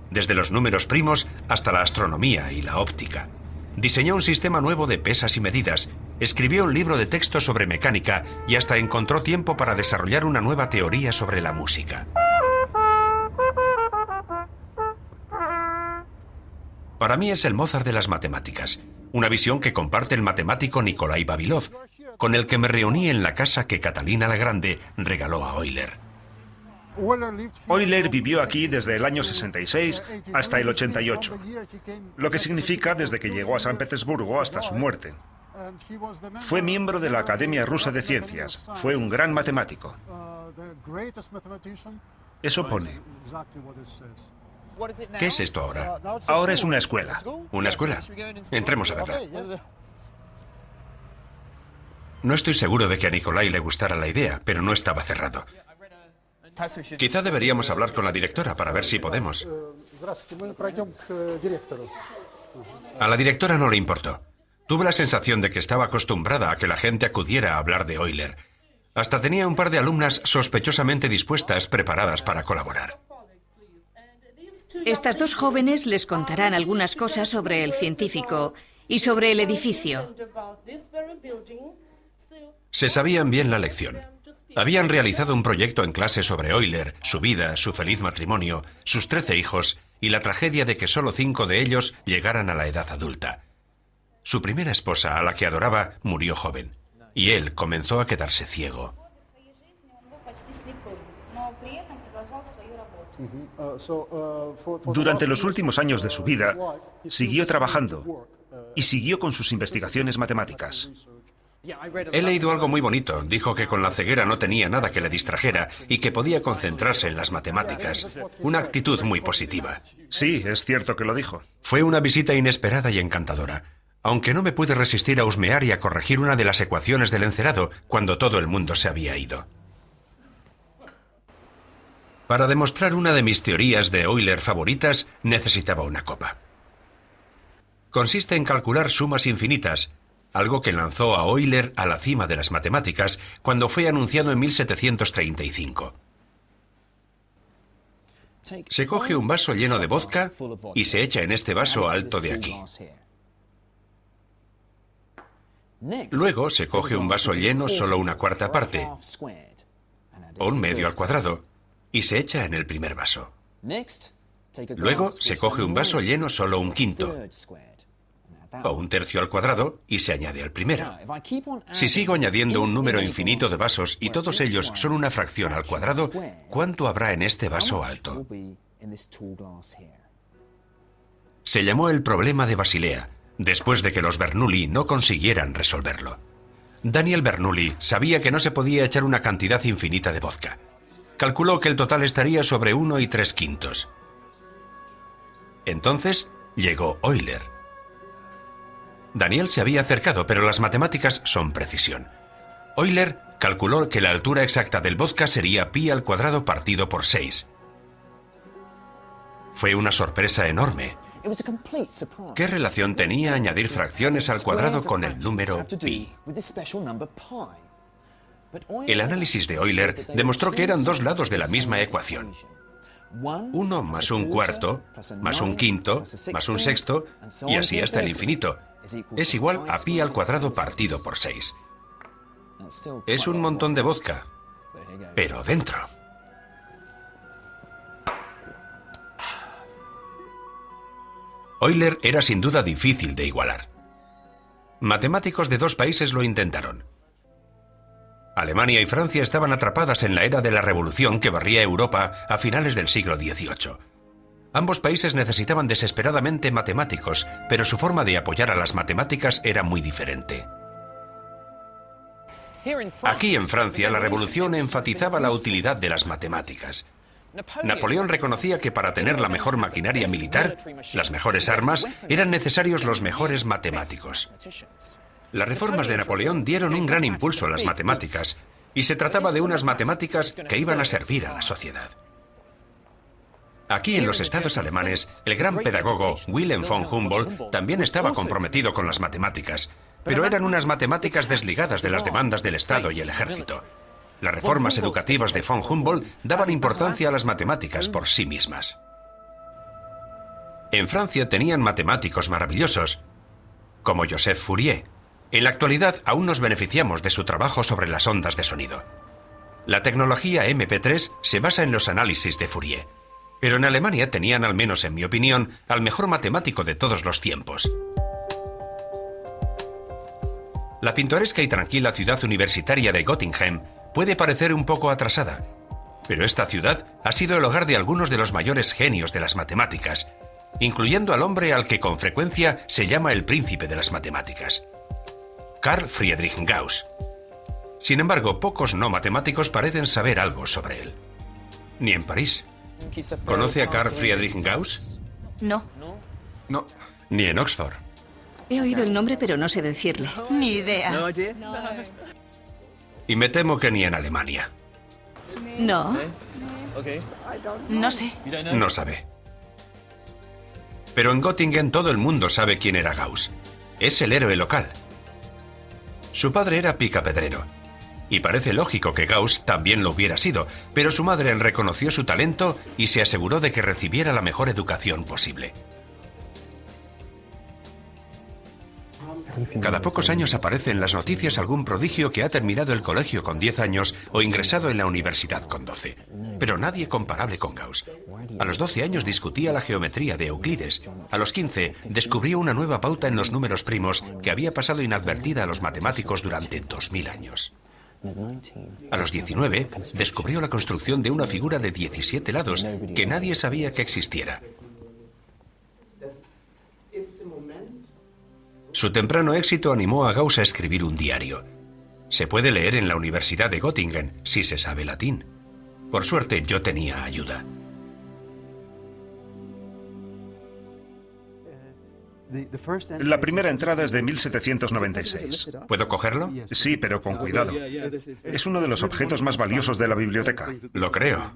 desde los números primos hasta la astronomía y la óptica. Diseñó un sistema nuevo de pesas y medidas, escribió un libro de texto sobre mecánica y hasta encontró tiempo para desarrollar una nueva teoría sobre la música. Para mí es el Mozart de las matemáticas, una visión que comparte el matemático Nikolai Vavilov, con el que me reuní en la casa que Catalina la Grande regaló a Euler. Euler vivió aquí desde el año 66 hasta el 88, lo que significa desde que llegó a San Petersburgo hasta su muerte. Fue miembro de la Academia Rusa de Ciencias, fue un gran matemático. Eso pone. ¿Qué es esto ahora? Ahora es una escuela. ¿Una escuela? Entremos a verla. No estoy seguro de que a Nikolai le gustara la idea, pero no estaba cerrado. Quizá deberíamos hablar con la directora para ver si podemos. A la directora no le importó. Tuve la sensación de que estaba acostumbrada a que la gente acudiera a hablar de Euler. Hasta tenía un par de alumnas sospechosamente dispuestas, preparadas para colaborar. Estas dos jóvenes les contarán algunas cosas sobre el científico y sobre el edificio. Se sabían bien la lección. Habían realizado un proyecto en clase sobre Euler, su vida, su feliz matrimonio, sus 13 hijos y la tragedia de que solo 5 de ellos llegaran a la edad adulta. Su primera esposa, a la que adoraba, murió joven, y él comenzó a quedarse ciego. Durante los últimos años de su vida, siguió trabajando y siguió con sus investigaciones matemáticas. He leído algo muy bonito. Dijo que con la ceguera no tenía nada que le distrajera y que podía concentrarse en las matemáticas. Una actitud muy positiva. Sí, es cierto que lo dijo. Fue una visita inesperada y encantadora, aunque no me pude resistir a husmear y a corregir una de las ecuaciones del encerado cuando todo el mundo se había ido. Para demostrar una de mis teorías de Euler favoritas, necesitaba una copa. Consiste en calcular sumas infinitas, algo que lanzó a Euler a la cima de las matemáticas cuando fue anunciado en 1735. Se coge un vaso lleno de vodka y se echa en este vaso alto de aquí. Luego se coge un vaso lleno solo una cuarta parte, o un medio al cuadrado, y se echa en el primer vaso. Luego se coge un vaso lleno solo un quinto, o un tercio al cuadrado, y se añade al primero. Si sigo añadiendo un número infinito de vasos y todos ellos son una fracción al cuadrado, ¿cuánto habrá en este vaso alto? Se llamó el problema de Basilea, después de que los Bernoulli no consiguieran resolverlo. Daniel Bernoulli sabía que no se podía echar una cantidad infinita de vodka. Calculó que el total estaría sobre 1 3/5. Entonces llegó Euler. Daniel se había acercado, pero las matemáticas son precisión. Euler calculó que la altura exacta del vodka sería pi al cuadrado partido por 6. Fue una sorpresa enorme. ¿Qué relación tenía añadir fracciones al cuadrado con el número pi? El análisis de Euler demostró que eran dos lados de la misma ecuación. 1 más un cuarto, más un quinto, más un sexto, y así hasta el infinito, es igual a pi al cuadrado partido por 6. Es un montón de vodka, pero dentro. Euler era sin duda difícil de igualar. Matemáticos de dos países lo intentaron. Alemania y Francia estaban atrapadas en la era de la revolución que barría Europa a finales del siglo XVIII. Ambos países necesitaban desesperadamente matemáticos, pero su forma de apoyar a las matemáticas era muy diferente. Aquí en Francia, la revolución enfatizaba la utilidad de las matemáticas. Napoleón reconocía que para tener la mejor maquinaria militar, las mejores armas, eran necesarios los mejores matemáticos. Las reformas de Napoleón dieron un gran impulso a las matemáticas, y se trataba de unas matemáticas que iban a servir a la sociedad. Aquí en los estados alemanes, el gran pedagogo Wilhelm von Humboldt también estaba comprometido con las matemáticas, pero eran unas matemáticas desligadas de las demandas del Estado y el ejército. Las reformas educativas de von Humboldt daban importancia a las matemáticas por sí mismas. En Francia tenían matemáticos maravillosos, como Joseph Fourier. En la actualidad aún nos beneficiamos de su trabajo sobre las ondas de sonido. La tecnología MP3 se basa en los análisis de Fourier. Pero en Alemania tenían, al menos en mi opinión, al mejor matemático de todos los tiempos. La pintoresca y tranquila ciudad universitaria de Göttingen puede parecer un poco atrasada, pero esta ciudad ha sido el hogar de algunos de los mayores genios de las matemáticas, incluyendo al hombre al que con frecuencia se llama el príncipe de las matemáticas, Carl Friedrich Gauss. Sin embargo, pocos no matemáticos parecen saber algo sobre él. Ni en París. ¿Conoce a Carl Friedrich Gauss? No. No. Ni en Oxford. He oído el nombre, pero no sé decirle. Ni idea. Y me temo que ni en Alemania. No. No sé. No sabe. Pero en Göttingen todo el mundo sabe quién era Gauss. Es el héroe local. Su padre era picapedrero. Y parece lógico que Gauss también lo hubiera sido, pero su madre reconoció su talento y se aseguró de que recibiera la mejor educación posible. Cada pocos años aparece en las noticias algún prodigio que ha terminado el colegio con 10 años o ingresado en la universidad con 12. Pero nadie comparable con Gauss. A los 12 años discutía la geometría de Euclides. A los 15 descubrió una nueva pauta en los números primos que había pasado inadvertida a los matemáticos durante 2000 años. A los 19 descubrió la construcción de una figura de 17 lados que nadie sabía que existiera. Su temprano éxito animó a Gauss a escribir un diario. Se puede leer en la Universidad de Göttingen, si se sabe latín. Por suerte, yo tenía ayuda. La primera entrada es de 1796. ¿Puedo cogerlo? Sí, pero con cuidado. Es uno de los objetos más valiosos de la biblioteca. Lo creo.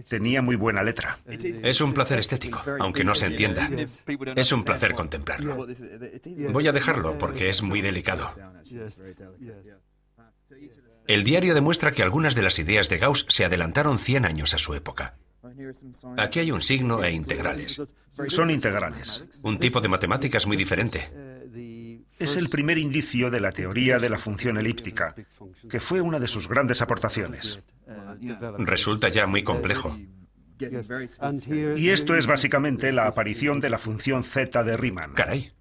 Tenía muy buena letra. Es un placer estético, aunque no se entienda. Es un placer contemplarlo. Voy a dejarlo porque es muy delicado. El diario demuestra que algunas de las ideas de Gauss se adelantaron 100 años a su época. Aquí hay un signo e integrales. Son integrales. Un tipo de matemáticas muy diferente. Es el primer indicio de la teoría de la función elíptica, que fue una de sus grandes aportaciones. Resulta ya muy complejo. Y esto es básicamente la aparición de la función zeta de Riemann. Caray.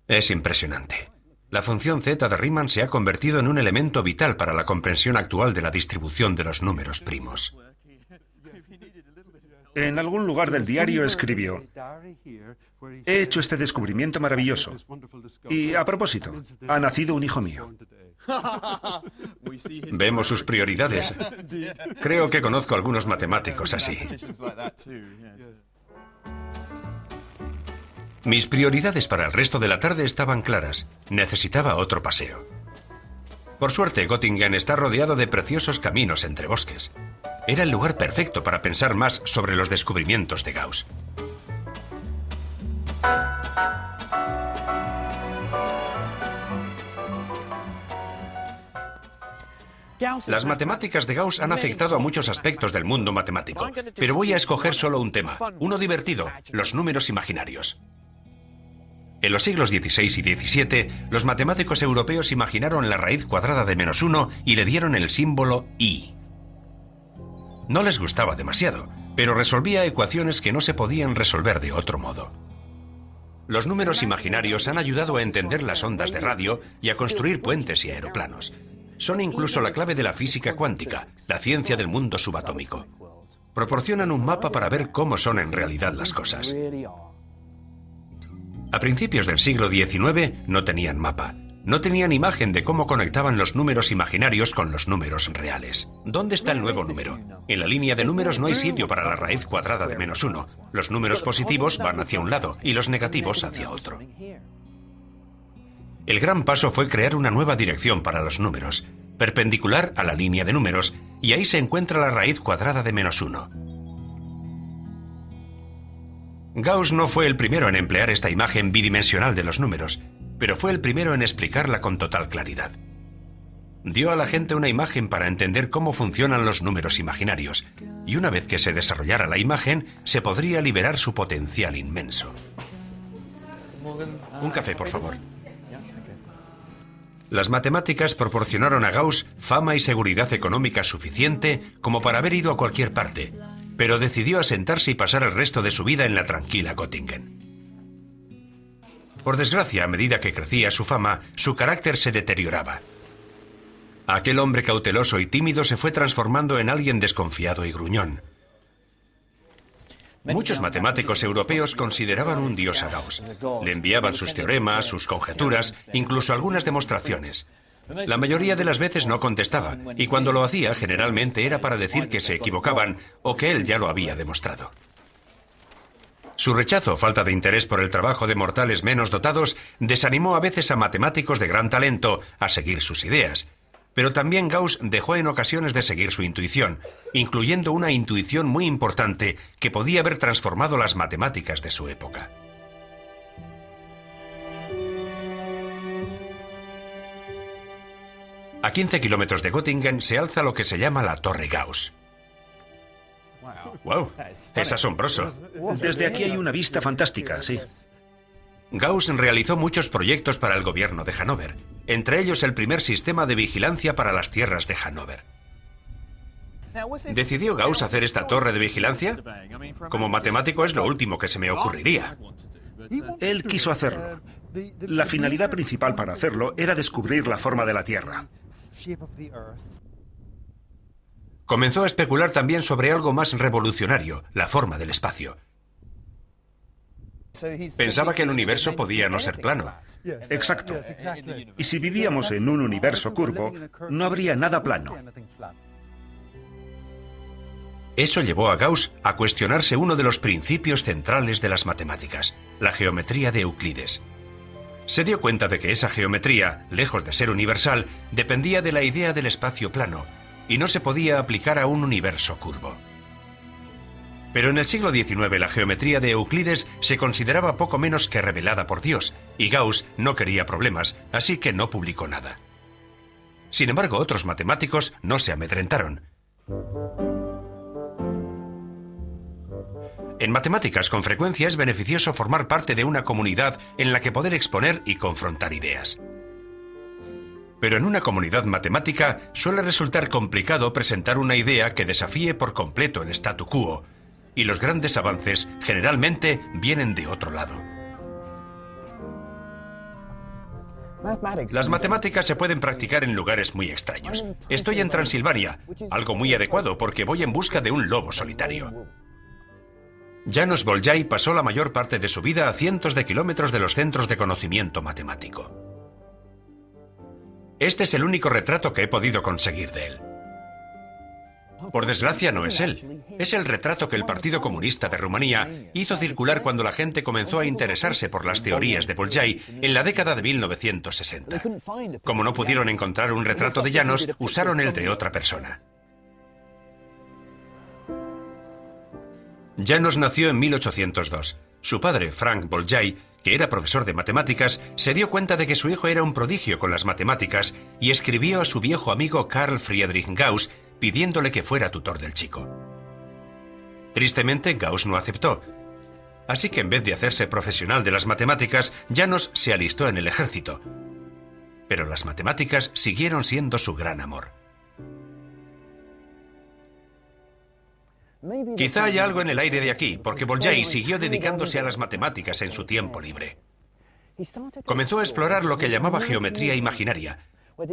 Es impresionante. La función zeta de Riemann se ha convertido en un elemento vital para la comprensión actual de la distribución de los números primos. En algún lugar del diario escribió: he hecho este descubrimiento maravilloso. Y a propósito, ha nacido un hijo mío. Vemos sus prioridades. Creo que conozco algunos matemáticos así. Mis prioridades para el resto de la tarde estaban claras. Necesitaba otro paseo. Por suerte, Göttingen está rodeado de preciosos caminos entre bosques. Era el lugar perfecto para pensar más sobre los descubrimientos de Gauss. Las matemáticas de Gauss han afectado a muchos aspectos del mundo matemático, pero voy a escoger solo un tema, uno divertido, los números imaginarios. En los siglos XVI y XVII, los matemáticos europeos imaginaron la raíz cuadrada de -1 y le dieron el símbolo I. No les gustaba demasiado, pero resolvía ecuaciones que no se podían resolver de otro modo. Los números imaginarios han ayudado a entender las ondas de radio y a construir puentes y aeroplanos. Son incluso la clave de la física cuántica, la ciencia del mundo subatómico. Proporcionan un mapa para ver cómo son en realidad las cosas. A principios del siglo XIX no tenían mapa. No tenían imagen de cómo conectaban los números imaginarios con los números reales. ¿Dónde está el nuevo número? En la línea de números no hay sitio para la raíz cuadrada de -1. Los números positivos van hacia un lado y los negativos hacia otro. El gran paso fue crear una nueva dirección para los números, perpendicular a la línea de números, y ahí se encuentra la raíz cuadrada de -1. Gauss no fue el primero en emplear esta imagen bidimensional de los números, pero fue el primero en explicarla con total claridad. Dio a la gente una imagen para entender cómo funcionan los números imaginarios, y una vez que se desarrollara la imagen, se podría liberar su potencial inmenso. Un café, por favor. Las matemáticas proporcionaron a Gauss fama y seguridad económica suficiente como para haber ido a cualquier parte, pero decidió asentarse y pasar el resto de su vida en la tranquila Göttingen. Por desgracia, a medida que crecía su fama, su carácter se deterioraba. Aquel hombre cauteloso y tímido se fue transformando en alguien desconfiado y gruñón. Muchos matemáticos europeos consideraban un dios a Gauss. Le enviaban sus teoremas, sus conjeturas, incluso algunas demostraciones. La mayoría de las veces no contestaba, y cuando lo hacía generalmente era para decir que se equivocaban o que él ya lo había demostrado. Su rechazo o falta de interés por el trabajo de mortales menos dotados desanimó a veces a matemáticos de gran talento a seguir sus ideas. Pero también Gauss dejó en ocasiones de seguir su intuición, incluyendo una intuición muy importante que podía haber transformado las matemáticas de su época. A 15 kilómetros de Göttingen se alza lo que se llama la Torre Gauss. ¡Wow! Es asombroso. Desde aquí hay una vista fantástica, sí. Gauss realizó muchos proyectos para el gobierno de Hannover, entre ellos el primer sistema de vigilancia para las tierras de Hannover. ¿Decidió Gauss hacer esta torre de vigilancia? Como matemático es lo último que se me ocurriría. Él quiso hacerlo. La finalidad principal para hacerlo era descubrir la forma de la Tierra. Comenzó a especular también sobre algo más revolucionario, la forma del espacio. Pensaba que el universo podía no ser plano. Exacto. Y si vivíamos en un universo curvo, no habría nada plano. Eso llevó a Gauss a cuestionarse uno de los principios centrales de las matemáticas, la geometría de Euclides. Se dio cuenta de que esa geometría, lejos de ser universal, dependía de la idea del espacio plano, y no se podía aplicar a un universo curvo. Pero en el siglo XIX la geometría de Euclides se consideraba poco menos que revelada por Dios, y Gauss no quería problemas, así que no publicó nada. Sin embargo, otros matemáticos no se amedrentaron. En matemáticas, con frecuencia es beneficioso formar parte de una comunidad en la que poder exponer y confrontar ideas. Pero en una comunidad matemática suele resultar complicado presentar una idea que desafíe por completo el statu quo, y los grandes avances generalmente vienen de otro lado. Las matemáticas se pueden practicar en lugares muy extraños. Estoy en Transilvania, algo muy adecuado porque voy en busca de un lobo solitario. János Bolyai pasó la mayor parte de su vida a cientos de kilómetros de los centros de conocimiento matemático. Este es el único retrato que he podido conseguir de él. Por desgracia no es él. Es el retrato que el Partido Comunista de Rumanía hizo circular cuando la gente comenzó a interesarse por las teorías de Bolyai en la década de 1960. Como no pudieron encontrar un retrato de János, usaron el de otra persona. János nació en 1802. Su padre, Frank Bolyai, que era profesor de matemáticas, se dio cuenta de que su hijo era un prodigio con las matemáticas y escribió a su viejo amigo Carl Friedrich Gauss pidiéndole que fuera tutor del chico. Tristemente, Gauss no aceptó. Así que en vez de hacerse profesional de las matemáticas, János se alistó en el ejército. Pero las matemáticas siguieron siendo su gran amor. Quizá haya algo en el aire de aquí, porque Bolyai siguió dedicándose a las matemáticas en su tiempo libre. Comenzó a explorar lo que llamaba geometría imaginaria,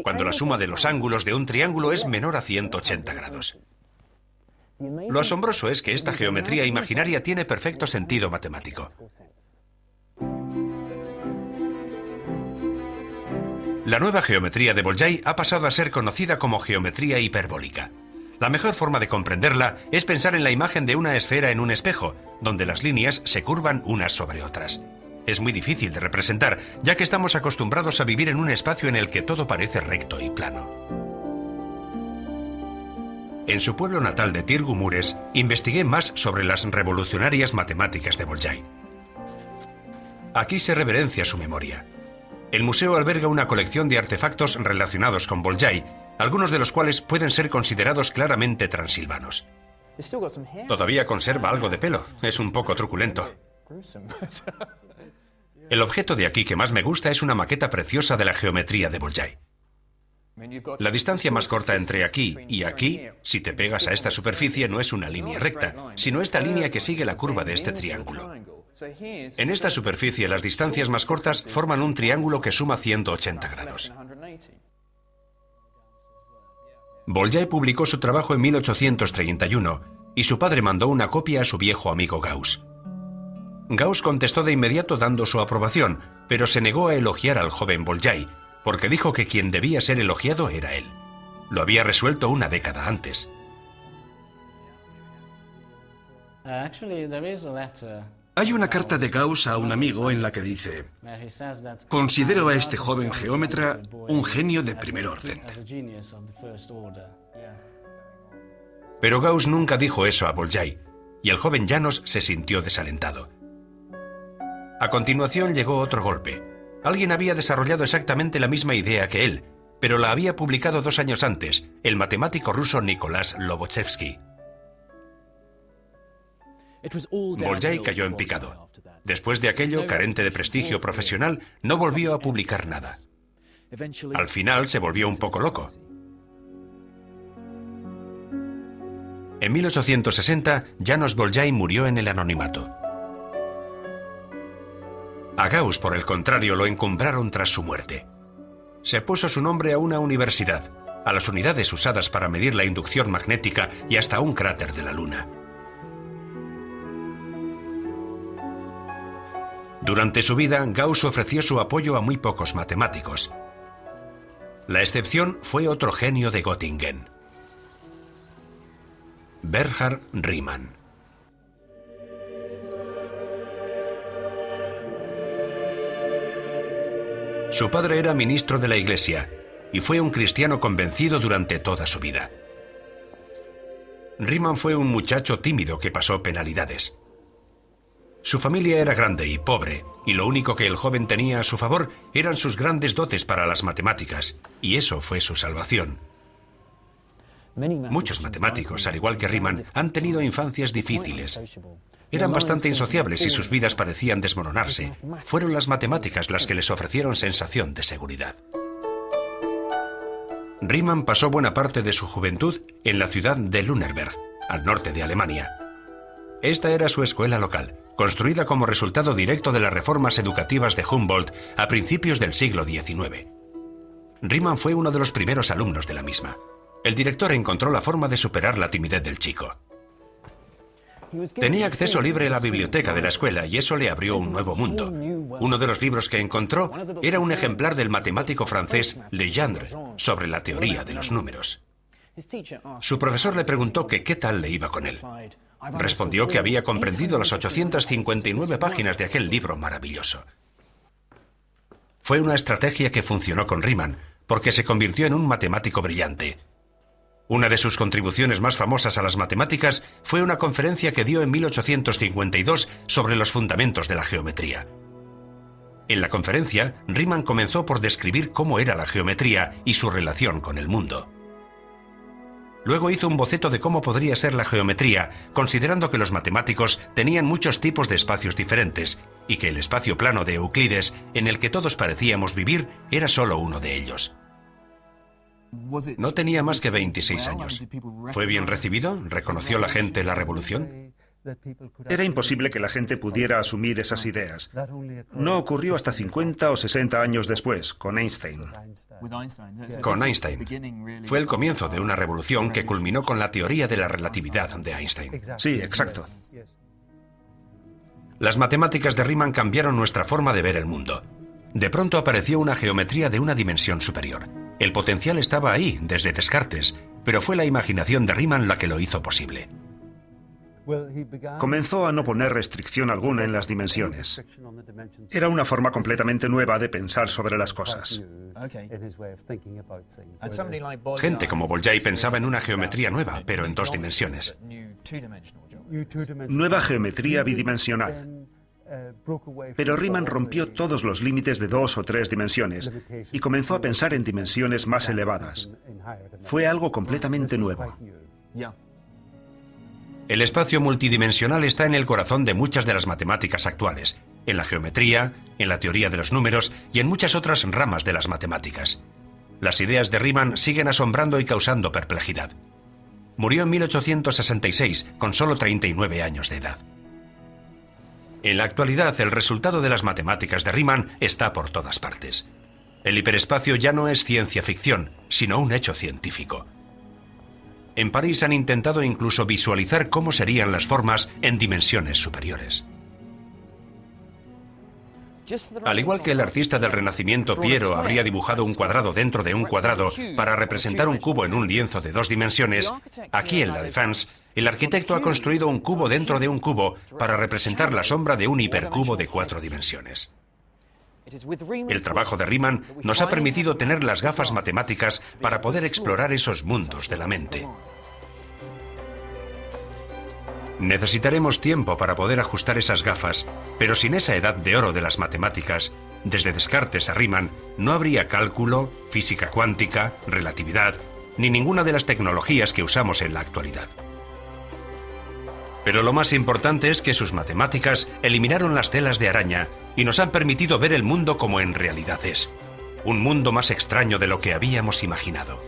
cuando la suma de los ángulos de un triángulo es menor a 180 grados. Lo asombroso es que esta geometría imaginaria tiene perfecto sentido matemático. La nueva geometría de Bolyai ha pasado a ser conocida como geometría hiperbólica. La mejor forma de comprenderla es pensar en la imagen de una esfera en un espejo, donde las líneas se curvan unas sobre otras. Es muy difícil de representar, ya que estamos acostumbrados a vivir en un espacio en el que todo parece recto y plano. En su pueblo natal de Tirgumures, investigué más sobre las revolucionarias matemáticas de Bolyai. Aquí se reverencia su memoria. El museo alberga una colección de artefactos relacionados con Bolyai, algunos de los cuales pueden ser considerados claramente transilvanos. Todavía conserva algo de pelo, es un poco truculento. El objeto de aquí que más me gusta es una maqueta preciosa de la geometría de Bolyai. La distancia más corta entre aquí y aquí, si te pegas a esta superficie, no es una línea recta, sino esta línea que sigue la curva de este triángulo. En esta superficie, las distancias más cortas forman un triángulo que suma 180 grados. Bolyai publicó su trabajo en 1831 y su padre mandó una copia a su viejo amigo Gauss. Gauss contestó de inmediato dando su aprobación, pero se negó a elogiar al joven Bolyai, porque dijo que quien debía ser elogiado era él. Lo había resuelto una década antes. Hay una carta de Gauss a un amigo en la que dice: considero a este joven geómetra un genio de primer orden. Pero Gauss nunca dijo eso a Bolyai, y el joven János se sintió desalentado. A continuación llegó otro golpe. Alguien había desarrollado exactamente la misma idea que él, pero la había publicado 2 años antes, el matemático ruso Nicolás Lobachevsky. Bolyai cayó en picado. Después de aquello, carente de prestigio profesional, no volvió a publicar nada. Al final se volvió un poco loco. En 1860, János Bolyai murió en el anonimato. A Gauss, por el contrario, lo encumbraron tras su muerte. Se puso su nombre a una universidad, a las unidades usadas para medir la inducción magnética y hasta a un cráter de la Luna. Durante su vida, Gauss ofreció su apoyo a muy pocos matemáticos. La excepción fue otro genio de Göttingen, Bernhard Riemann. Su padre era ministro de la Iglesia y fue un cristiano convencido durante toda su vida. Riemann fue un muchacho tímido que pasó penalidades. Su familia era grande y pobre, y lo único que el joven tenía a su favor eran sus grandes dotes para las matemáticas, y eso fue su salvación. Muchos matemáticos, al igual que Riemann, han tenido infancias difíciles. Eran bastante insociables y sus vidas parecían desmoronarse. Fueron las matemáticas las que les ofrecieron sensación de seguridad. Riemann pasó buena parte de su juventud en la ciudad de Lüneburg, al norte de Alemania. Esta era su escuela local, construida como resultado directo de las reformas educativas de Humboldt a principios del siglo XIX. Riemann fue uno de los primeros alumnos de la misma. El director encontró la forma de superar la timidez del chico. Tenía acceso libre a la biblioteca de la escuela y eso le abrió un nuevo mundo. Uno de los libros que encontró era un ejemplar del matemático francés Legendre sobre la teoría de los números. Su profesor le preguntó que qué tal le iba con él. Respondió que había comprendido las 859 páginas de aquel libro maravilloso. Fue una estrategia que funcionó con Riemann, porque se convirtió en un matemático brillante. Una de sus contribuciones más famosas a las matemáticas fue una conferencia que dio en 1852 sobre los fundamentos de la geometría. En la conferencia, Riemann comenzó por describir cómo era la geometría y su relación con el mundo. Luego hizo un boceto de cómo podría ser la geometría, considerando que los matemáticos tenían muchos tipos de espacios diferentes y que el espacio plano de Euclides, en el que todos parecíamos vivir, era solo uno de ellos. No tenía más que 26 años. ¿Fue bien recibido? ¿Reconoció la gente la revolución? Era imposible que la gente pudiera asumir esas ideas. No ocurrió hasta 50 o 60 años después, con Einstein. Con Einstein. Fue el comienzo de una revolución que culminó con la teoría de la relatividad de Einstein. Sí, exacto. Las matemáticas de Riemann cambiaron nuestra forma de ver el mundo. De pronto apareció una geometría de una dimensión superior. El potencial estaba ahí, desde Descartes, pero fue la imaginación de Riemann la que lo hizo posible. Comenzó a no poner restricción alguna en las dimensiones. Era una forma completamente nueva de pensar sobre las cosas. Gente como Bolyai pensaba en una geometría nueva, pero en 2 dimensiones. Nueva geometría bidimensional. Pero Riemann rompió todos los límites de 2 o 3 dimensiones y comenzó a pensar en dimensiones más elevadas. Fue algo completamente nuevo. El espacio multidimensional está en el corazón de muchas de las matemáticas actuales, en la geometría, en la teoría de los números y en muchas otras ramas de las matemáticas. Las ideas de Riemann siguen asombrando y causando perplejidad. Murió en 1866, con solo 39 años de edad. En la actualidad, el resultado de las matemáticas de Riemann está por todas partes. El hiperespacio ya no es ciencia ficción, sino un hecho científico. En París han intentado incluso visualizar cómo serían las formas en dimensiones superiores. Al igual que el artista del Renacimiento Piero habría dibujado un cuadrado dentro de un cuadrado para representar un cubo en un lienzo de 2 dimensiones, aquí en La Défense, el arquitecto ha construido un cubo dentro de un cubo para representar la sombra de un hipercubo de 4 dimensiones. El trabajo de Riemann nos ha permitido tener las gafas matemáticas para poder explorar esos mundos de la mente. Necesitaremos tiempo para poder ajustar esas gafas, pero sin esa edad de oro de las matemáticas, desde Descartes a Riemann, no habría cálculo, física cuántica, relatividad, ni ninguna de las tecnologías que usamos en la actualidad. Pero lo más importante es que sus matemáticas eliminaron las telas de araña y nos han permitido ver el mundo como en realidad es. Un mundo más extraño de lo que habíamos imaginado.